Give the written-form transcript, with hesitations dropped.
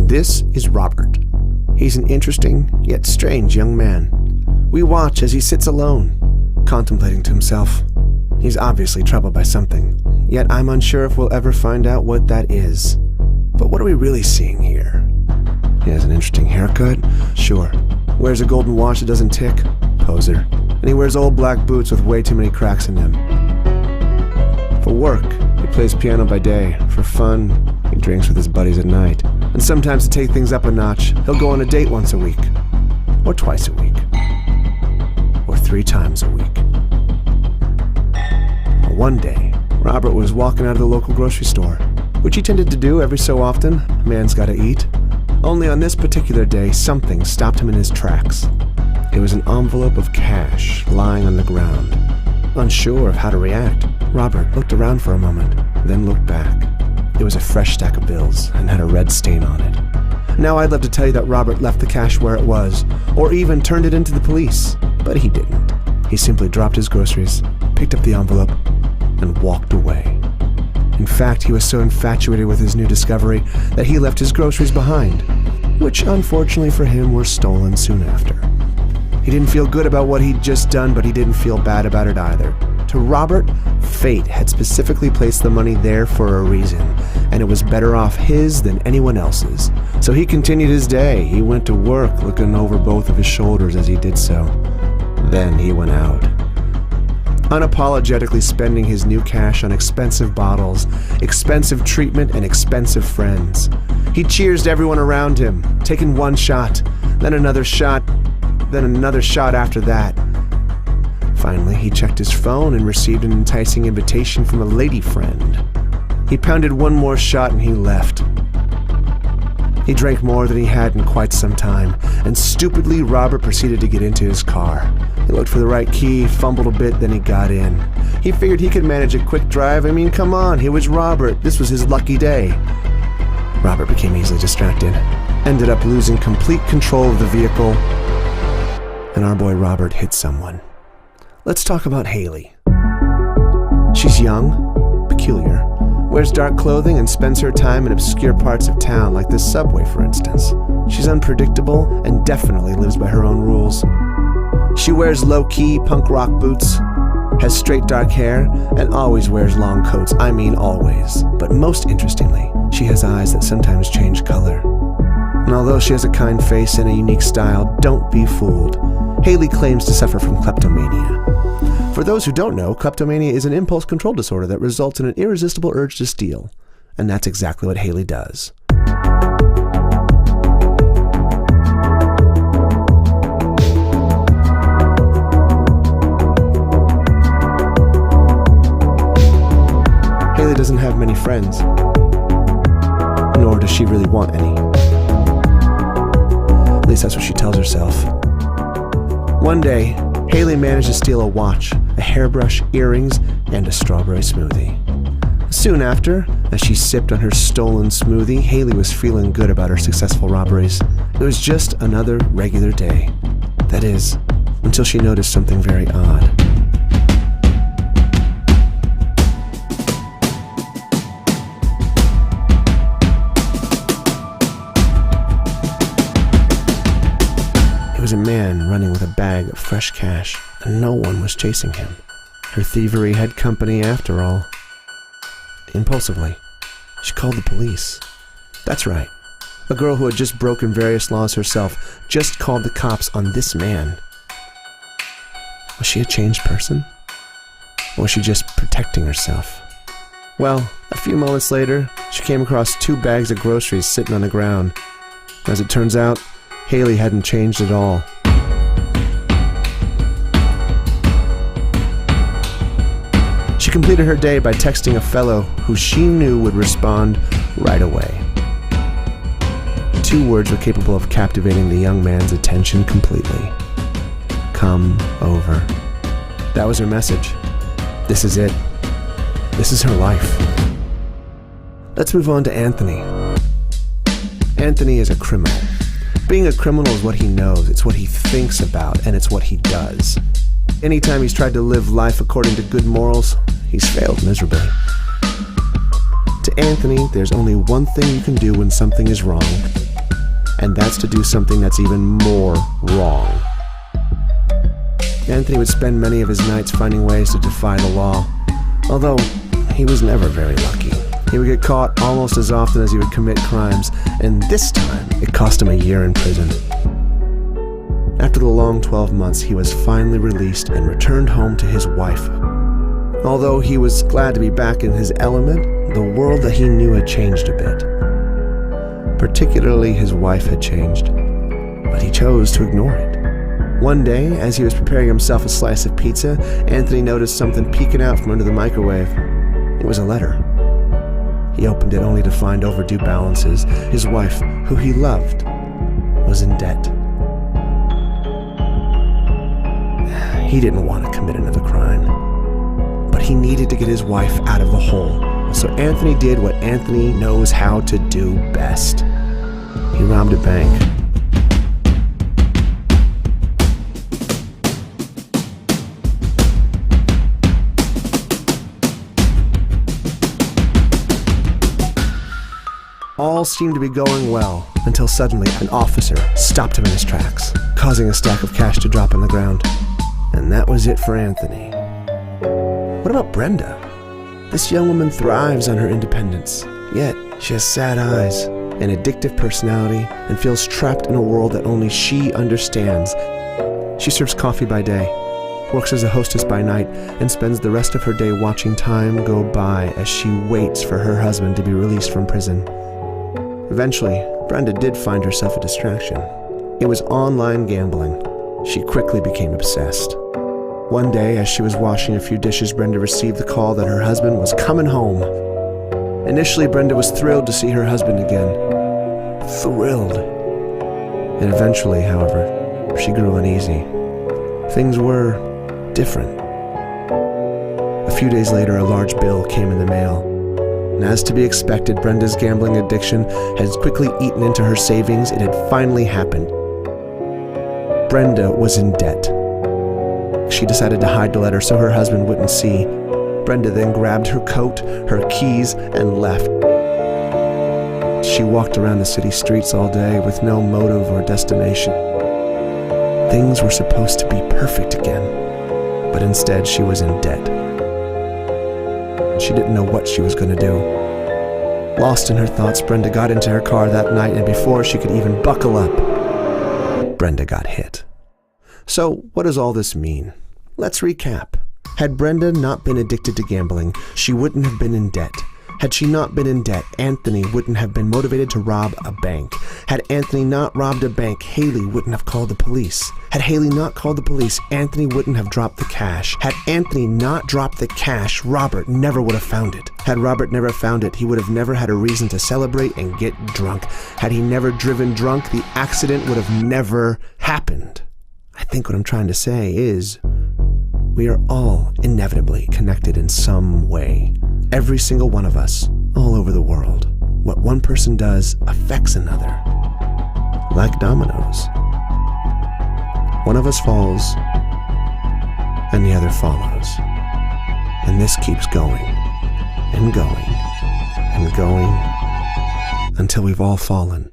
This is Robert. He's an interesting, yet strange young man. We watch as he sits alone, contemplating to himself. He's obviously troubled by something, yet I'm unsure if we'll ever find out what that is. But what are we really seeing here? He has an interesting haircut? Sure. Wears a golden watch that doesn't tick? Poser. And he wears old black boots with way too many cracks in them. For work, he plays piano by day. For fun, he drinks with his buddies at night. And sometimes to take things up a notch, he'll go on a date once a week. Or twice a week. Or 3 times a week. One day, Robert was walking out of the local grocery store, which he tended to do every so often. A man's gotta eat. Only on this particular day, something stopped him in his tracks. It was an envelope of cash lying on the ground. Unsure of how to react, Robert looked around for a moment, then looked back. It was a fresh stack of bills and had a red stain on it. Now I'd love to tell you that Robert left the cash where it was, or even turned it into the police, but he didn't. He simply dropped his groceries, picked up the envelope, and walked away. In fact, he was so infatuated with his new discovery that he left his groceries behind, which unfortunately for him were stolen soon after. He didn't feel good about what he'd just done, but he didn't feel bad about it either. To Robert, fate had specifically placed the money there for a reason, and it was better off his than anyone else's. So he continued his day. He went to work, looking over both of his shoulders as he did so. Then he went out, unapologetically spending his new cash on expensive bottles, expensive treatment, and expensive friends. He cheersed everyone around him, taking one shot, then another shot, then another shot after that. Finally, he checked his phone and received an enticing invitation from a lady friend. He pounded one more shot and he left. He drank more than he had in quite some time, and stupidly, Robert proceeded to get into his car. He looked for the right key, fumbled a bit, then he got in. He figured he could manage a quick drive. I mean, come on, he was Robert. This was his lucky day. Robert became easily distracted, ended up losing complete control of the vehicle, and our boy Robert hit someone. Let's talk about Haley. She's young, peculiar, wears dark clothing, and spends her time in obscure parts of town, like this subway, for instance. She's unpredictable and definitely lives by her own rules. She wears low-key punk rock boots, has straight dark hair, and always wears long coats. I mean always. But most interestingly, she has eyes that sometimes change color. And although she has a kind face and a unique style, don't be fooled. Haley claims to suffer from kleptomania. For those who don't know, kleptomania is an impulse control disorder that results in an irresistible urge to steal. And that's exactly what Haley does. Haley doesn't have many friends, nor does she really want any. At least that's what she tells herself. One day, Haley managed to steal a watch, a hairbrush, earrings, and a strawberry smoothie. Soon after, as she sipped on her stolen smoothie, Haley was feeling good about her successful robberies. It was just another regular day. That is, until she noticed something very odd. It was a man running with a bag of fresh cash, and no one was chasing him. Her thievery had company after all. Impulsively, she called the police. That's right. A girl who had just broken various laws herself just called the cops on this man. Was she a changed person? Or was she just protecting herself? Well, a few moments later, she came across 2 bags of groceries sitting on the ground. As it turns out, Haley hadn't changed at all. She completed her day by texting a fellow who she knew would respond right away. 2 words were capable of captivating the young man's attention completely. Come over. That was her message. This is it. This is her life. Let's move on to Anthony. Anthony is a criminal. Being a criminal is what he knows, it's what he thinks about, and it's what he does. Anytime he's tried to live life according to good morals, he's failed miserably. To Anthony, there's only one thing you can do when something is wrong, and that's to do something that's even more wrong. Anthony would spend many of his nights finding ways to defy the law, although he was never very lucky. He would get caught almost as often as he would commit crimes, and this time it cost him a year in prison. After the long 12 months, he was finally released and returned home to his wife. Although he was glad to be back in his element, the world that he knew had changed a bit. Particularly his wife had changed, but he chose to ignore it. One day, as he was preparing himself a slice of pizza, Anthony noticed something peeking out from under the microwave. It was a letter. He opened it only to find overdue balances. His wife, who he loved, was in debt. He didn't want to commit another crime, but he needed to get his wife out of the hole. So Anthony did what Anthony knows how to do best. He robbed a bank. All seemed to be going well, until suddenly an officer stopped him in his tracks, causing a stack of cash to drop on the ground. And that was it for Anthony. What about Brenda? This young woman thrives on her independence, yet she has sad eyes, an addictive personality, and feels trapped in a world that only she understands. She serves coffee by day, works as a hostess by night, and spends the rest of her day watching time go by as she waits for her husband to be released from prison. Eventually, Brenda did find herself a distraction. It was online gambling. She quickly became obsessed. One day, as she was washing a few dishes, Brenda received the call that her husband was coming home. Initially, Brenda was thrilled to see her husband again. Thrilled. And eventually, however, she grew uneasy. Things were different. A few days later, a large bill came in the mail. And as to be expected, Brenda's gambling addiction had quickly eaten into her savings. It had finally happened. Brenda was in debt. She decided to hide the letter so her husband wouldn't see. Brenda then grabbed her coat, her keys, and left. She walked around the city streets all day with no motive or destination. Things were supposed to be perfect again, but instead she was in debt. She didn't know what she was going to do. Lost in her thoughts, Brenda got into her car that night, and before she could even buckle up, Brenda got hit. So, what does all this mean? Let's recap. Had Brenda not been addicted to gambling, she wouldn't have been in debt. Had she not been in debt, Anthony wouldn't have been motivated to rob a bank. Had Anthony not robbed a bank, Haley wouldn't have called the police. Had Haley not called the police, Anthony wouldn't have dropped the cash. Had Anthony not dropped the cash, Robert never would have found it. Had Robert never found it, he would have never had a reason to celebrate and get drunk. Had he never driven drunk, the accident would have never happened. I think what I'm trying to say is, we are all inevitably connected in some way. Every single one of us, all over the world. What one person does affects another. Like dominoes. One of us falls, and the other follows. And this keeps going, and going, and going, until we've all fallen.